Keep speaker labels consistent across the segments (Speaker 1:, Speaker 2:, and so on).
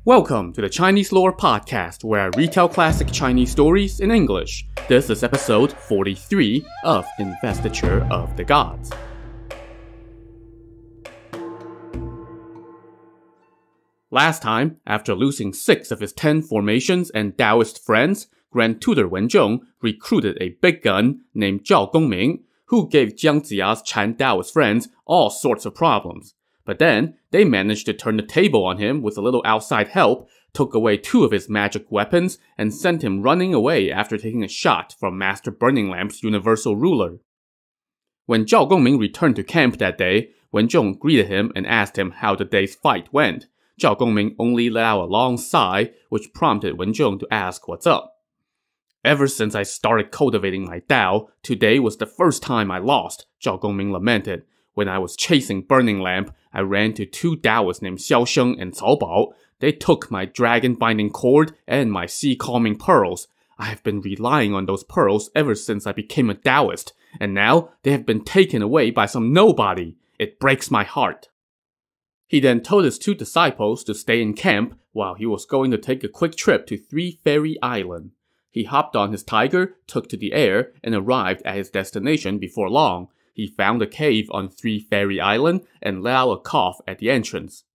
Speaker 1: Welcome to the Chinese Lore Podcast, where I retell classic Chinese stories in English. This is episode 43 of Investiture of the Gods. Last time, after losing 6 of his 10 formations and Daoist friends, Grand Tutor Wenzhong recruited a big gun named Zhao Gongming, who gave Jiang Ziya's Chan Daoist friends all sorts of problems. But then, they managed to turn the table on him with a little outside help, took away 2 of his magic weapons, and sent him running away after taking a shot from Master Burning Lamp's universal ruler. When Zhao Gongming returned to camp that day, Wenzhong greeted him and asked him how the day's fight went. Zhao Gongming only let out a long sigh, which prompted Wenzhong to ask what's up. Ever since I started cultivating my Dao, today was the first time I lost, Zhao Gongming lamented. When I was chasing Burning Lamp, I ran to 2 Daoists named Xiao Sheng and Cao Bao. They took my dragon binding cord and my sea calming pearls. I have been relying on those pearls ever since I became a Daoist, and now they have been taken away by some nobody. It breaks my heart. He then told his 2 disciples to stay in camp while he was going to take a quick trip to Three Fairy Island. He hopped on his tiger, took to the air, and arrived at his destination before long. He found a cave on Three Fairy Island and let out a cough at the entrance.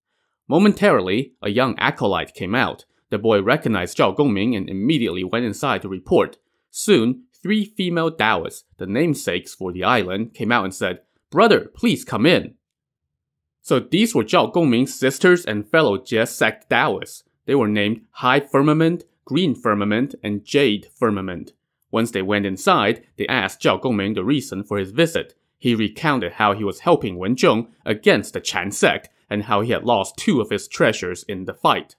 Speaker 1: Momentarily, a young acolyte came out. The boy recognized Zhao Gongming and immediately went inside to report. Soon, 3 female Daoists, the namesakes for the island, came out and said, "Brother, please come in." So these were Zhao Gongming's sisters and fellow Jie sect Daoists. They were named High Firmament, Green Firmament, and Jade Firmament. Once they went inside, they asked Zhao Gongming the reason for his visit. He recounted how he was helping Wenzhong against the Chan sect and how he had lost 2 of his treasures in the fight.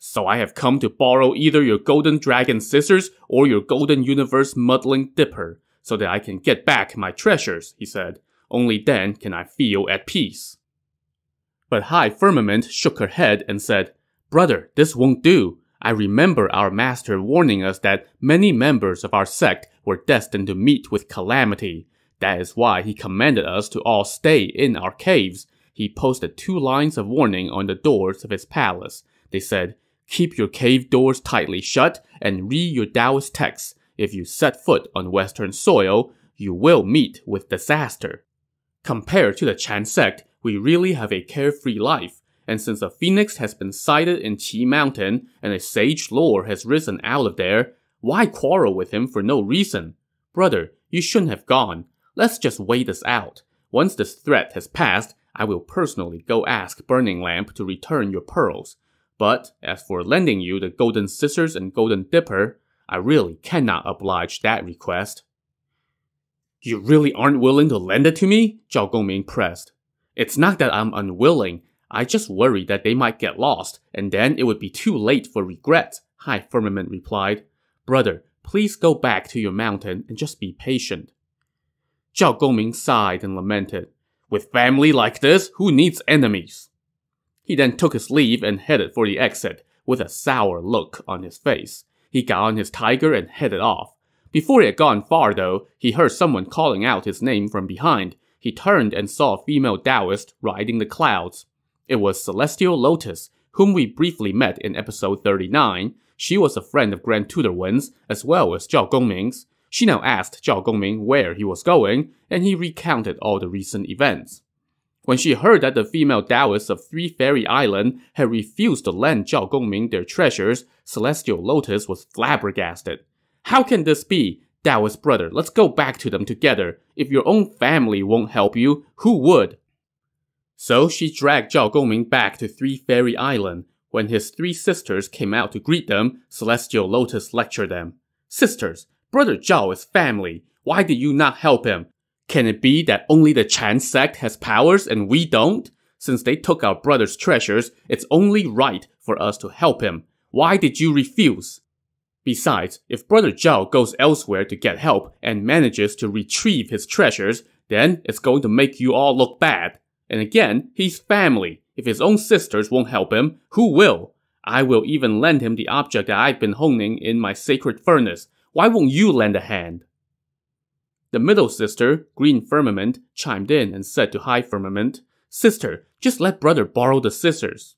Speaker 1: "So I have come to borrow either your golden dragon scissors or your golden universe muddling dipper, so that I can get back my treasures," he said. "Only then can I feel at peace." But High Firmament shook her head and said, "Brother, this won't do. I remember our master warning us that many members of our sect were destined to meet with calamity. That is why he commanded us to all stay in our caves." He posted 2 lines of warning on the doors of his palace. They said, "Keep your cave doors tightly shut and read your Daoist texts. If you set foot on Western soil, you will meet with disaster." Compared to the Chan sect, we really have a carefree life. And since a phoenix has been sighted in Qi Mountain and a sage lord has risen out of there, why quarrel with him for no reason? Brother, you shouldn't have gone. Let's just wait this out. Once this threat has passed, I will personally go ask Burning Lamp to return your pearls. But as for lending you the golden scissors and golden dipper, I really cannot oblige that request. "You really aren't willing to lend it to me?" Zhao Gongming pressed. "It's not that I'm unwilling. I just worry that they might get lost, and then it would be too late for regret," High Firmament replied. "Brother, please go back to your mountain and just be patient." Zhao Gongming sighed and lamented. "With family like this, who needs enemies?" He then took his leave and headed for the exit, with a sour look on his face. He got on his tiger and headed off. Before he had gone far, though, he heard someone calling out his name from behind. He turned and saw a female Daoist riding the clouds. It was Celestial Lotus, whom we briefly met in episode 39. She was a friend of Grand Tutor Wen's, as well as Zhao Gongming's. She now asked Zhao Gongming where he was going, and he recounted all the recent events. When she heard that the female Daoists of Three Fairy Island had refused to lend Zhao Gongming their treasures, Celestial Lotus was flabbergasted. "How can this be? Daoist brother, let's go back to them together. If your own family won't help you, who would?" So she dragged Zhao Gongming back to Three Fairy Island. When his 3 sisters came out to greet them, Celestial Lotus lectured them. "Sisters, Brother Zhao is family. Why did you not help him? Can it be that only the Chan sect has powers and we don't? Since they took our brother's treasures, it's only right for us to help him. Why did you refuse? Besides, if Brother Zhao goes elsewhere to get help and manages to retrieve his treasures, then it's going to make you all look bad. And again, he's family. If his own sisters won't help him, who will? I will even lend him the object that I've been honing in my sacred furnace. Why won't you lend a hand?" The middle sister, Green Firmament, chimed in and said to High Firmament, "Sister, just let brother borrow the scissors."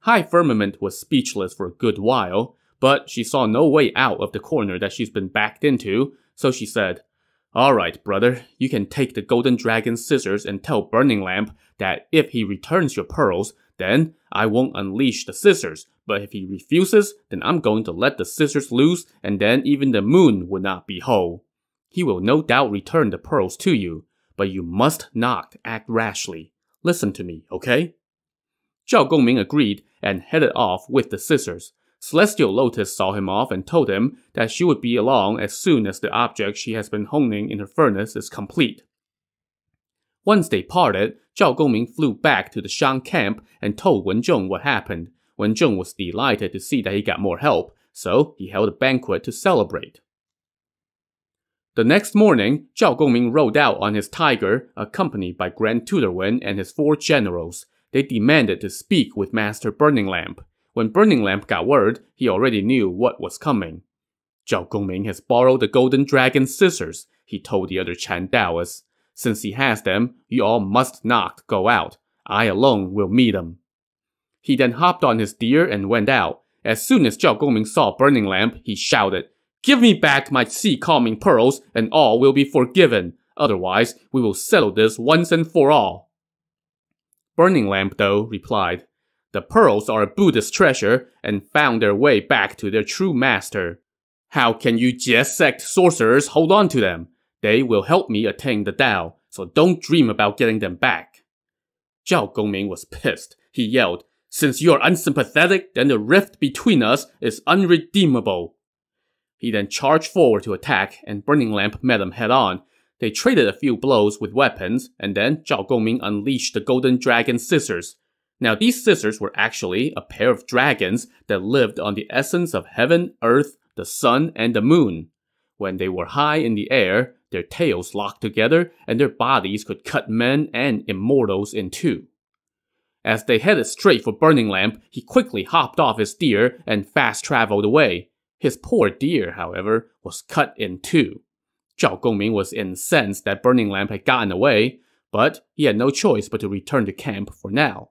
Speaker 1: High Firmament was speechless for a good while, but she saw no way out of the corner that she's been backed into, so she said, "Alright, brother, you can take the Golden Dragon's scissors and tell Burning Lamp that if he returns your pearls, then I won't unleash the scissors, but if he refuses, then I'm going to let the scissors loose, and then even the moon will not be whole. He will no doubt return the pearls to you, but you must not act rashly. Listen to me, okay?" Zhao Gongming agreed and headed off with the scissors. Celestial Lotus saw him off and told him that she would be along as soon as the object she has been honing in her furnace is complete. Once they parted, Zhao Gongming flew back to the Shang camp and told Wen Zhong what happened. Wen Zhong was delighted to see that he got more help, so he held a banquet to celebrate. The next morning, Zhao Gongming rode out on his tiger, accompanied by Grand Tutor Wen and his 4 generals. They demanded to speak with Master Burning Lamp. When Burning Lamp got word, he already knew what was coming. "Zhao Gongming has borrowed the Golden Dragon's scissors," he told the other Chan Daoists. "Since he has them, you all must not go out. I alone will meet him." He then hopped on his deer and went out. As soon as Zhao Gongming saw Burning Lamp, he shouted, "Give me back my sea-calming pearls, and all will be forgiven. Otherwise, we will settle this once and for all." Burning Lamp, though, replied, "The pearls are a Buddhist treasure and found their way back to their true master. How can you Jie sect sorcerers hold on to them? They will help me attain the Tao, so don't dream about getting them back." Zhao Gongming was pissed. He yelled, "Since you are unsympathetic, then the rift between us is unredeemable." He then charged forward to attack, and Burning Lamp met him head-on. They traded a few blows with weapons, and then Zhao Gongming unleashed the Golden Dragon's scissors. Now these scissors were actually a pair of dragons that lived on the essence of heaven, earth, the sun, and the moon. When they were high in the air, their tails locked together, and their bodies could cut men and immortals in two. As they headed straight for Burning Lamp, he quickly hopped off his deer and fast-traveled away. His poor deer, however, was cut in two. Zhao Gongming was incensed that Burning Lamp had gotten away, but he had no choice but to return to camp for now.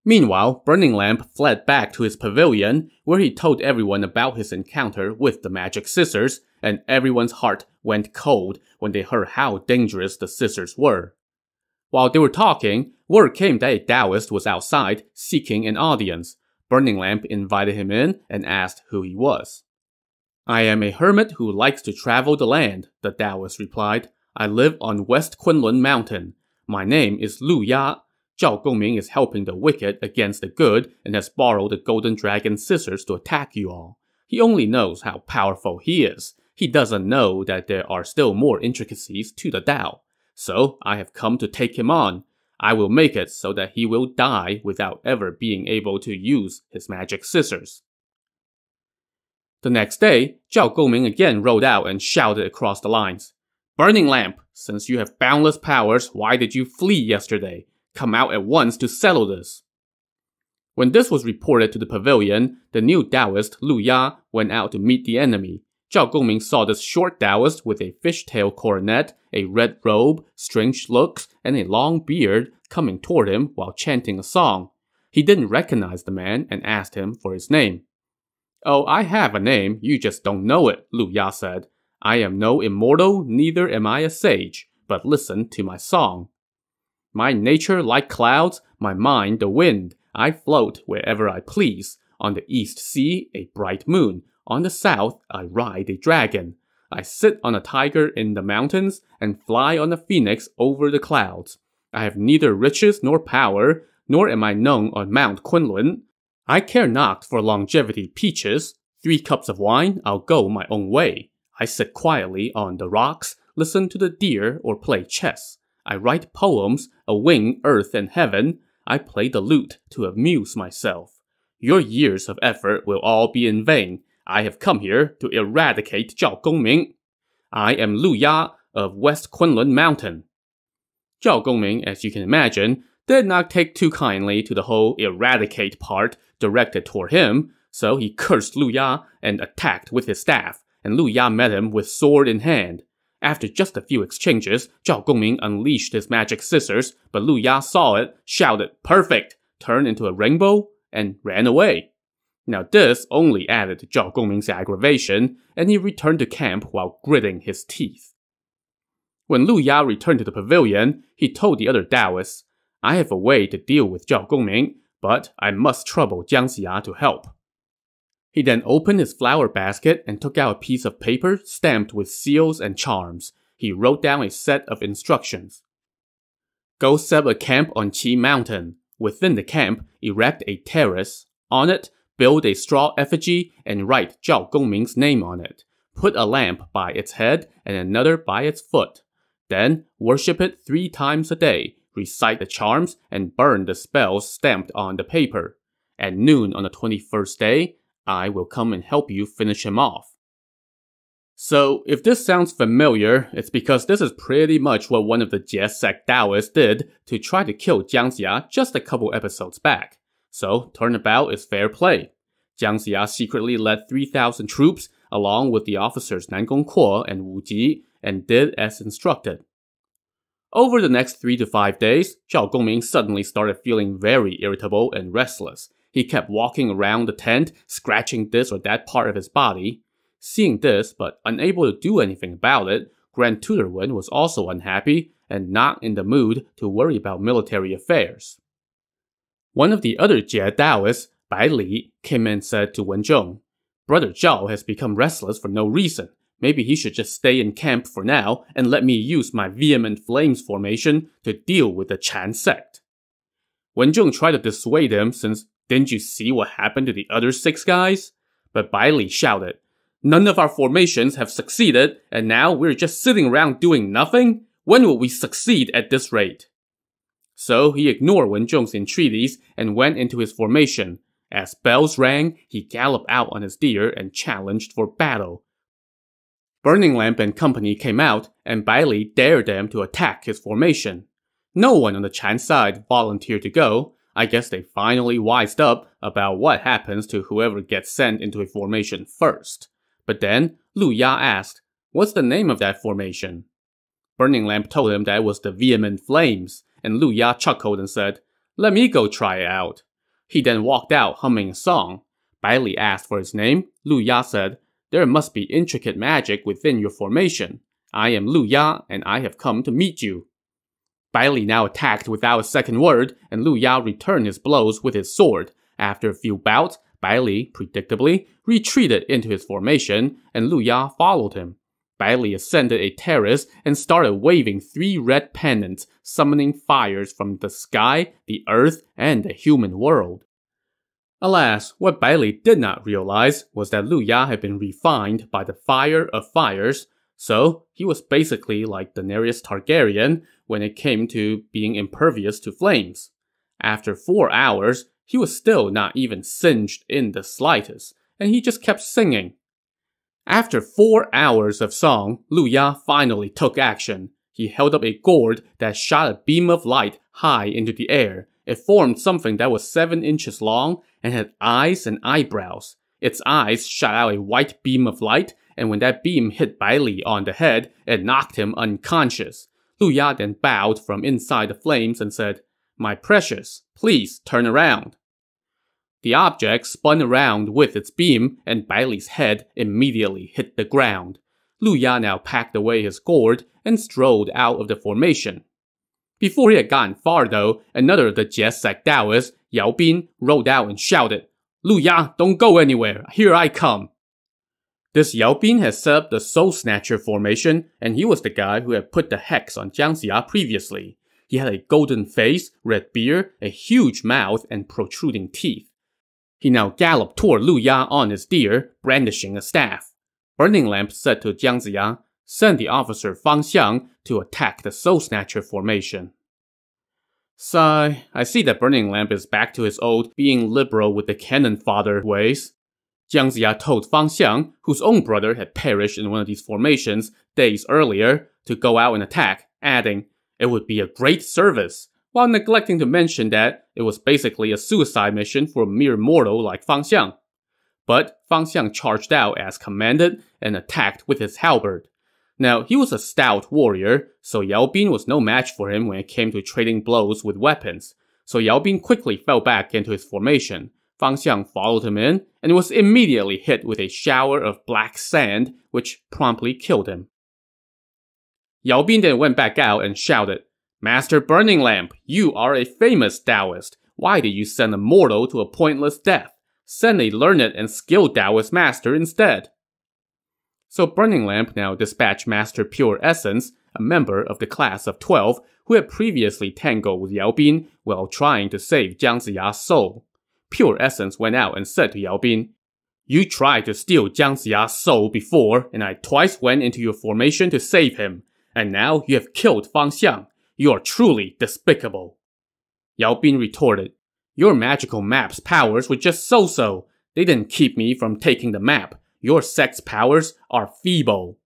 Speaker 1: Meanwhile, Burning Lamp fled back to his pavilion, where he told everyone about his encounter with the magic scissors, and everyone's heart went cold when they heard how dangerous the scissors were. While they were talking, word came that a Daoist was outside seeking an audience. Burning Lamp invited him in and asked who he was. "I am a hermit who likes to travel the land," the Daoist replied. "I live on West Kunlun Mountain. My name is Lu Ya. Zhao Gongming is helping the wicked against the good and has borrowed the Golden Dragon's scissors to attack you all. He only knows how powerful he is. He doesn't know that there are still more intricacies to the Tao. So I have come to take him on. I will make it so that he will die without ever being able to use his magic scissors." The next day, Zhao Gongming again rode out and shouted across the lines, "Burning Lamp, since you have boundless powers, why did you flee yesterday? Come out at once to settle this." When this was reported to the pavilion, the new Daoist, Lu Ya, went out to meet the enemy. Zhao Gongming saw this short Daoist with a fishtail coronet, a red robe, strange looks, and a long beard coming toward him while chanting a song. He didn't recognize the man and asked him for his name. "Oh, I have a name, you just don't know it," Lu Ya said. "I am no immortal, neither am I a sage, but listen to my song. My nature like clouds, my mind the wind. I float wherever I please. On the east sea, a bright moon. On the south, I ride a dragon. I sit on a tiger in the mountains and fly on a phoenix over the clouds. I have neither riches nor power, nor am I known on Mount Kunlun. I care not for longevity peaches. 3 cups of wine, I'll go my own way. I sit quietly on the rocks, listen to the deer, or play chess. I write poems, awing earth and heaven. I play the lute to amuse myself. Your years of effort will all be in vain. I have come here to eradicate Zhao Gongming. I am Lu Ya of West Kunlun Mountain." Zhao Gongming, as you can imagine, did not take too kindly to the whole eradicate part directed toward him, so he cursed Lu Ya and attacked with his staff, and Lu Ya met him with sword in hand. After just a few exchanges, Zhao Gongming unleashed his magic scissors, but Lu Ya saw it, shouted, "Perfect! turned into a rainbow, and ran away. Now this only added to Zhao Gongming's aggravation, and he returned to camp while gritting his teeth. When Lu Ya returned to the pavilion, he told the other Daoists, "I have a way to deal with Zhao Gongming, but I must trouble Jiang Ziya to help." He then opened his flower basket and took out a piece of paper stamped with seals and charms. He wrote down a set of instructions. Go set up a camp on Qi Mountain. Within the camp, erect a terrace. On it, build a straw effigy and write Zhao Gongming's name on it. Put a lamp by its head and another by its foot. Then worship it 3 times a day, recite the charms, and burn the spells stamped on the paper. At noon on the 21st day, I will come and help you finish him off. So, if this sounds familiar, it's because this is pretty much what one of the Jie sect Daoists did to try to kill Jiang Ziya just a couple episodes back. So, turnabout is fair play. Jiang Ziya secretly led 3,000 troops, along with the officers Nan Gongquo and Wu Ji, and did as instructed. Over the next 3 to 5 days, Zhao Gongming suddenly started feeling very irritable and restless. He kept walking around the tent, scratching this or that part of his body. Seeing this, but unable to do anything about it, Grand Tutor Wen was also unhappy and not in the mood to worry about military affairs. One of the other Jie Daoists, Bai Li, came in and said to Wen Zhong, "Brother Zhao has become restless for no reason. Maybe he should just stay in camp for now and let me use my vehement flames formation to deal with the Chan sect." Wen Zhong tried to dissuade him since, "Didn't you see what happened to the other 6 guys?" But Bai Li shouted, "None of our formations have succeeded, and now we're just sitting around doing nothing? When will we succeed at this rate?" So he ignored Wen Zhong's entreaties and went into his formation. As bells rang, he galloped out on his deer and challenged for battle. Burning Lamp and company came out, and Bai Li dared them to attack his formation. No one on the Chan side volunteered to go. I guess they finally wised up about what happens to whoever gets sent into a formation first. But then, Lu Ya asked, "What's the name of that formation?" Burning Lamp told him that it was the Vehement Flames, and Lu Ya chuckled and said, "Let me go try it out." He then walked out humming a song. Bai Li asked for his name. Lu Ya said, "There must be intricate magic within your formation. I am Lu Ya, and I have come to meet you." Bai Li now attacked without a second word, and Lu Ya returned his blows with his sword. After a few bouts, Bai Li, predictably, retreated into his formation, and Lu Ya followed him. Bai Li ascended a terrace and started waving 3 red pennants, summoning fires from the sky, the earth, and the human world. Alas, what Bai Li did not realize was that Lu Ya had been refined by the fire of fires, so he was basically like Daenerys Targaryen when it came to being impervious to flames. After 4 hours, he was still not even singed in the slightest, and he just kept singing. After 4 hours of song, Lu Ya finally took action. He held up a gourd that shot a beam of light high into the air. It formed something that was 7 inches long and had eyes and eyebrows. Its eyes shot out a white beam of light, and when that beam hit Bai Li on the head, it knocked him unconscious. Lu Ya then bowed from inside the flames and said, "My precious, please turn around." The object spun around with its beam, and Bai Li's head immediately hit the ground. Lu Ya now packed away his gourd and strolled out of the formation. Before he had gotten far, though, another of the Jie sect Daoists, Yao Bin, rode out and shouted, "Lu Ya, don't go anywhere, here I come." This Yao Bin had set up the Soul Snatcher formation, and he was the guy who had put the hex on Jiang Ziya previously. He had a golden face, red beard, a huge mouth, and protruding teeth. He now galloped toward Lu Ya on his deer, brandishing a staff. Burning Lamp said to Jiang Ziya, "Send the officer Fang Xiang to attack the Soul Snatcher formation." Sigh, I see that Burning Lamp is back to his old being liberal with the cannon fodder ways. Jiang Ziya told Fang Xiang, whose own brother had perished in one of these formations days earlier, to go out and attack, adding, "It would be a great service," while neglecting to mention that it was basically a suicide mission for a mere mortal like Fang Xiang. But Fang Xiang charged out as commanded and attacked with his halberd. Now, he was a stout warrior, so Yao Bin was no match for him when it came to trading blows with weapons. So Yao Bin quickly fell back into his formation. Fang Xiang followed him in and was immediately hit with a shower of black sand, which promptly killed him. Yao Bin then went back out and shouted, "Master Burning Lamp, you are a famous Daoist. Why did you send a mortal to a pointless death? Send a learned and skilled Daoist master instead." So Burning Lamp now dispatched Master Pure Essence, a member of the class of 12, who had previously tangled with Yao Bin while trying to save Jiang Ziya's soul. Pure Essence went out and said to Yao Bin, "You tried to steal Jiang Ziya's soul before, and I twice went into your formation to save him. And now you have killed Fang Xiang. You are truly despicable." Yao Bin retorted, "Your magical map's powers were just so-so. They didn't keep me from taking the map. Your sect's powers are feeble."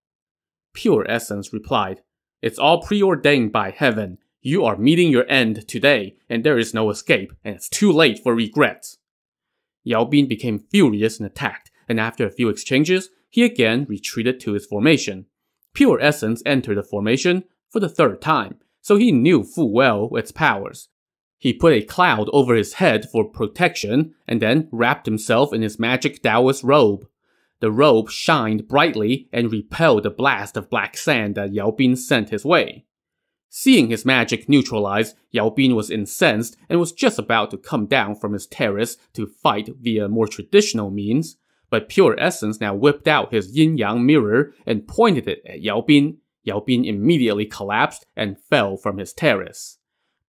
Speaker 1: Pure Essence replied, "It's all preordained by heaven. You are meeting your end today, and there is no escape, and it's too late for regrets." Yao Bin became furious and attacked, and after a few exchanges, he again retreated to his formation. Pure Essence entered the formation for the third time, so he knew full well its powers. He put a cloud over his head for protection, and then wrapped himself in his magic Taoist robe. The robe shined brightly and repelled the blast of black sand that Yao Bin sent his way. Seeing his magic neutralized, Yao Bin was incensed and was just about to come down from his terrace to fight via more traditional means, but Pure Essence now whipped out his yin-yang mirror and pointed it at Yao Bin. Yao Bin immediately collapsed and fell from his terrace.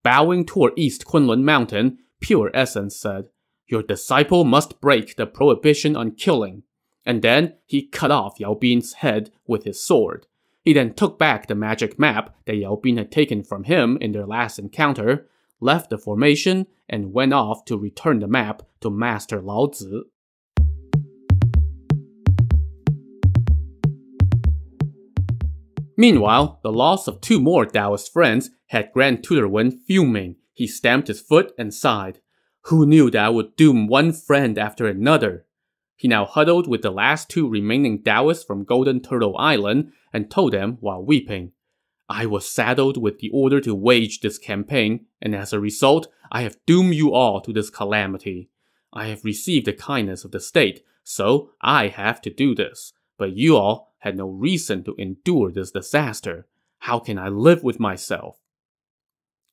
Speaker 1: Bowing toward East Kunlun Mountain, Pure Essence said, "Your disciple must break the prohibition on killing." And then he cut off Yao Bin's head with his sword. He then took back the magic map that Yao Bin had taken from him in their last encounter, left the formation, and went off to return the map to Master Lao Zi. Meanwhile, the loss of two more Taoist friends had Grand Tutor Wen fuming. He stamped his foot and sighed. Who knew that I would doom one friend after another? He now huddled with the last two remaining Taoists from Golden Turtle Island and told them while weeping, "I was saddled with the order to wage this campaign, and as a result, I have doomed you all to this calamity. I have received the kindness of the state, so I have to do this. But you all had no reason to endure this disaster. How can I live with myself?"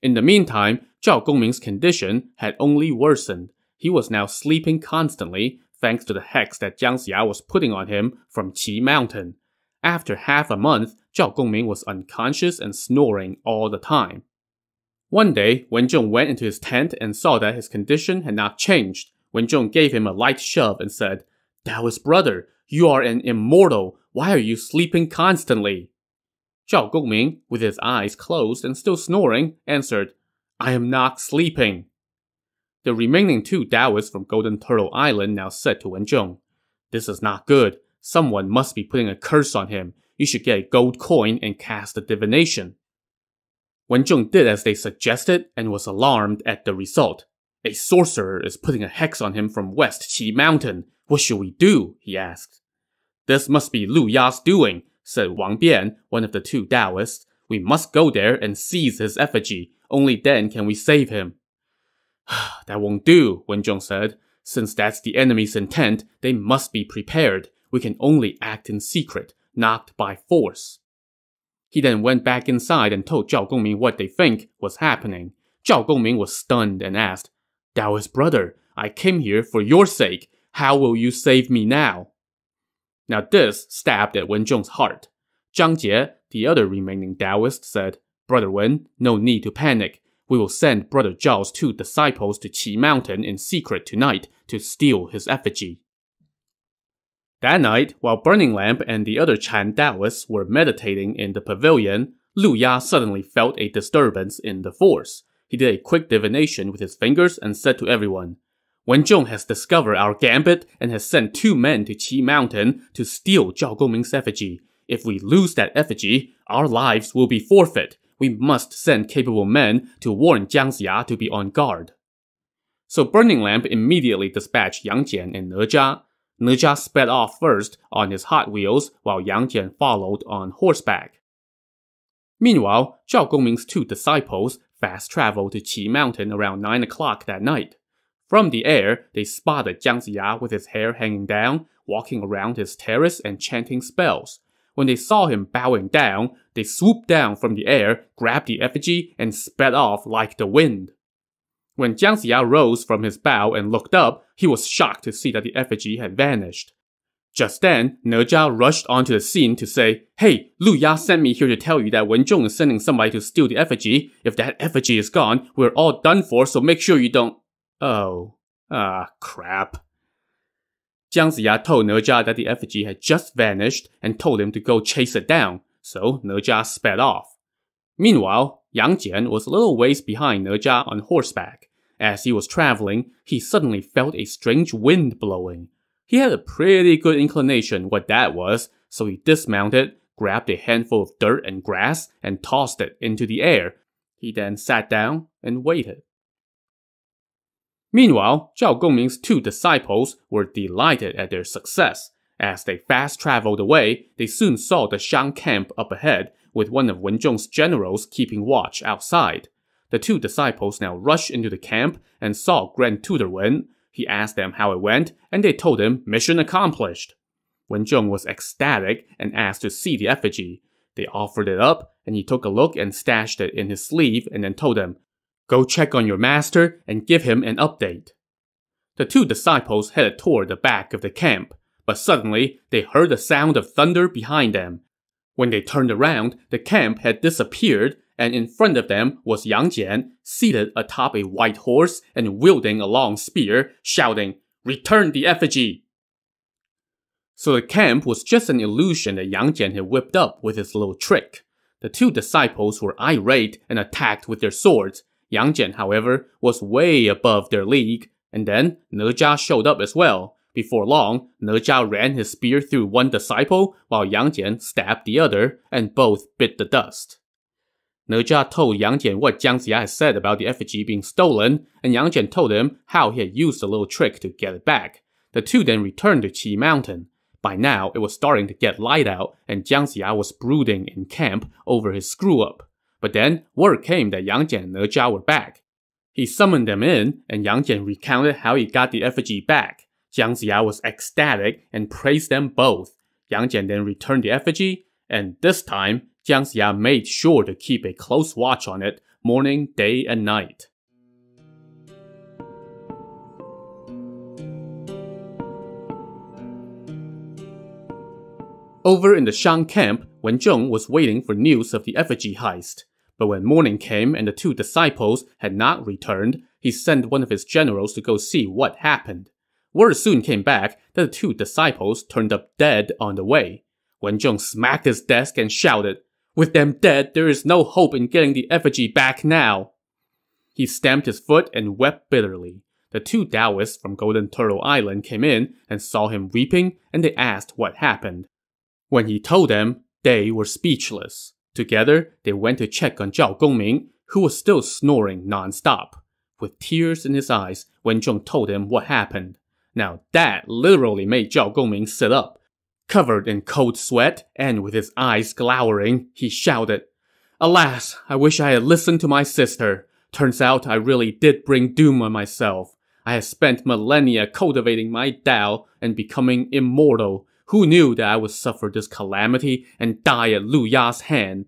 Speaker 1: In the meantime, Zhao Gongming's condition had only worsened. He was now sleeping constantly, thanks to the hex that Jiang Ziya was putting on him from Qi Mountain. After half a month, Zhao Gongming was unconscious and snoring all the time. One day, Wen Zhong went into his tent and saw that his condition had not changed. Wen Zhong gave him a light shove and said, "Taoist brother, you are an immortal. Why are you sleeping constantly?" Zhao Gongming, with his eyes closed and still snoring, answered, "I am not sleeping." The remaining two Taoists from Golden Turtle Island now said to Wen Zhong, "This is not good. Someone must be putting a curse on him. You should get a gold coin and cast a divination." Wen Zhong did as they suggested and was alarmed at the result. "A sorcerer is putting a hex on him from West Qi Mountain. What should we do?" he asked. "This must be Lu Ya's doing," said Wang Bian, one of the two Taoists. "We must go there and seize his effigy. Only then can we save him." "That won't do," Wen Zhong said. "Since that's the enemy's intent, they must be prepared. We can only act in secret, not by force." He then went back inside and told Zhao Gongming what they think was happening. Zhao Gongming was stunned and asked, "Taoist brother, I came here for your sake. How will you save me now?" Now this stabbed at Wen Zhong's heart. Zhang Jie, the other remaining Taoist, said, "Brother Wen, no need to panic. We will send Brother Zhao's two disciples to Qi Mountain in secret tonight to steal his effigy." That night, while Burning Lamp and the other Chan Taoists were meditating in the pavilion, Lu Ya suddenly felt a disturbance in the force. He did a quick divination with his fingers and said to everyone, "Wen Zhong has discovered our gambit and has sent two men to Qi Mountain to steal Zhao Gongming's effigy. If we lose that effigy, our lives will be forfeit. We must send capable men to warn Jiang Ziya to be on guard." So Burning Lamp immediately dispatched Yang Jian and Ne Zha. Ne Zha sped off first on his Hot Wheels, while Yang Jian followed on horseback. Meanwhile, Zhao Gongming's two disciples fast traveled to Qi Mountain around 9 o'clock that night. From the air, they spotted Jiang Ziya with his hair hanging down, walking around his terrace and chanting spells. When they saw him bowing down, they swooped down from the air, grabbed the effigy, and sped off like the wind. When Jiang Ziya rose from his bow and looked up, he was shocked to see that the effigy had vanished. Just then, Ne Zha rushed onto the scene to say, "Hey, Lu Ya sent me here to tell you that Wen Zhong is sending somebody to steal the effigy. If that effigy is gone, we're all done for, so make sure you don't—" Oh. Crap. Jiang Ziya told Ne Zha that the effigy had just vanished and told him to go chase it down, so Ne Zha sped off. Meanwhile, Yang Jian was a little ways behind Ne Zha on horseback. As he was traveling, he suddenly felt a strange wind blowing. He had a pretty good inclination what that was, so he dismounted, grabbed a handful of dirt and grass, and tossed it into the air. He then sat down and waited. Meanwhile, Zhao Gongming's 2 disciples were delighted at their success. As they fast traveled away, they soon saw the Shang camp up ahead, with one of Wen Zhong's generals keeping watch outside. The 2 disciples now rushed into the camp and saw Grand Tutor Wen. He asked them how it went, and they told him mission accomplished. Wen Zhong was ecstatic and asked to see the effigy. They offered it up, and he took a look and stashed it in his sleeve and then told them, "Go check on your master and give him an update." The 2 disciples headed toward the back of the camp, but suddenly they heard the sound of thunder behind them. When they turned around, the camp had disappeared, and in front of them was Yang Jian, seated atop a white horse and wielding a long spear, shouting, "Return the effigy!" So the camp was just an illusion that Yang Jian had whipped up with his little trick. The 2 disciples were irate and attacked with their swords. Yang Jian, however, was way above their league, and then Ne Zha showed up as well. Before long, Ne Zha ran his spear through one disciple, while Yang Jian stabbed the other, and both bit the dust. Ne Zha told Yang Jian what Jiang Ziya had said about the effigy being stolen, and Yang Jian told him how he had used the little trick to get it back. The 2 then returned to Qi Mountain. By now, it was starting to get light out, and Jiang Ziya was brooding in camp over his screw-up. But then, word came that Yang Jian and Ne Zha were back. He summoned them in, and Yang Jian recounted how he got the effigy back. Jiang Ziya was ecstatic and praised them both. Yang Jian then returned the effigy, and this time, Jiang Ziya made sure to keep a close watch on it, morning, day, and night. Over in the Shang camp, Wen Zhong was waiting for news of the effigy heist. But when morning came and the 2 disciples had not returned, he sent one of his generals to go see what happened. Word soon came back that the 2 disciples turned up dead on the way. Wen Zhong smacked his desk and shouted, "With them dead, there is no hope in getting the effigy back now." He stamped his foot and wept bitterly. The 2 Daoists from Golden Turtle Island came in and saw him weeping, and they asked what happened. When he told them, they were speechless. Together, they went to check on Zhao Gongming, who was still snoring non-stop. With tears in his eyes, Wen Zhong told him what happened. Now that literally made Zhao Gongming sit up. Covered in cold sweat and with his eyes glowering, he shouted, "Alas, I wish I had listened to my sister. Turns out I really did bring doom on myself. I had spent millennia cultivating my Tao and becoming immortal. Who knew that I would suffer this calamity and die at Lu Ya's hand?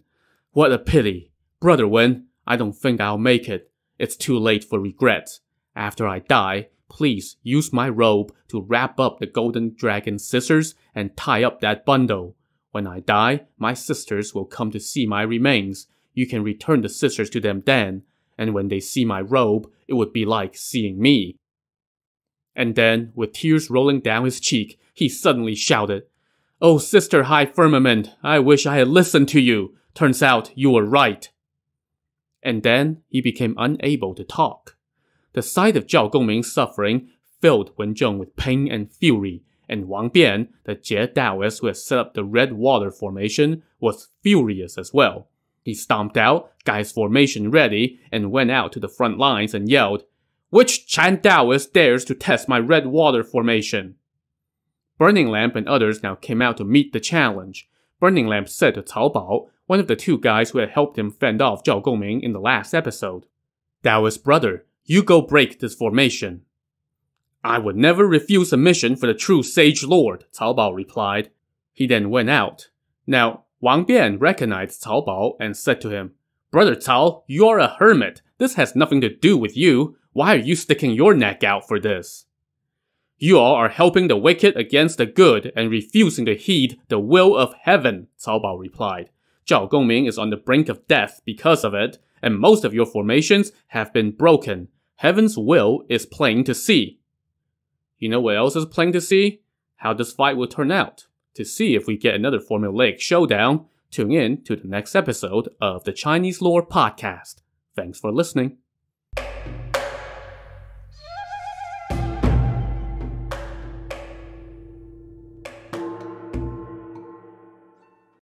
Speaker 1: What a pity. Brother Wen, I don't think I'll make it. It's too late for regrets. After I die, please use my robe to wrap up the golden dragon scissors and tie up that bundle. When I die, my sisters will come to see my remains. You can return the scissors to them then, and when they see my robe, it would be like seeing me." And then, with tears rolling down his cheek, he suddenly shouted, "Oh, Sister High Firmament, I wish I had listened to you. Turns out you were right." And then he became unable to talk. The sight of Zhao Gongming suffering filled Wen Zhong with pain and fury, and Wang Bian, the Jie Daoist who had set up the Red Water Formation, was furious as well. He stomped out, got his formation ready, and went out to the front lines and yelled, "Which Chan Daoist dares to test my Red Water Formation?" Burning Lamp and others now came out to meet the challenge. Burning Lamp said to Cao Bao, one of the two guys who had helped him fend off Zhao Gongming in the last episode. "Daoist brother, you go break this formation." "I would never refuse a mission for the true sage lord," Cao Bao replied. He then went out. Now, Wang Bian recognized Cao Bao and said to him, "Brother Cao, you are a hermit. This has nothing to do with you. Why are you sticking your neck out for this?" "You all are helping the wicked against the good and refusing to heed the will of heaven," Cao Bao replied. "Zhao Gongming is on the brink of death because of it, and most of your formations have been broken. Heaven's will is plain to see." You know what else is plain to see? How this fight will turn out. To see if we get another formulaic showdown, tune in to the next episode of the Chinese Lore Podcast. Thanks for listening.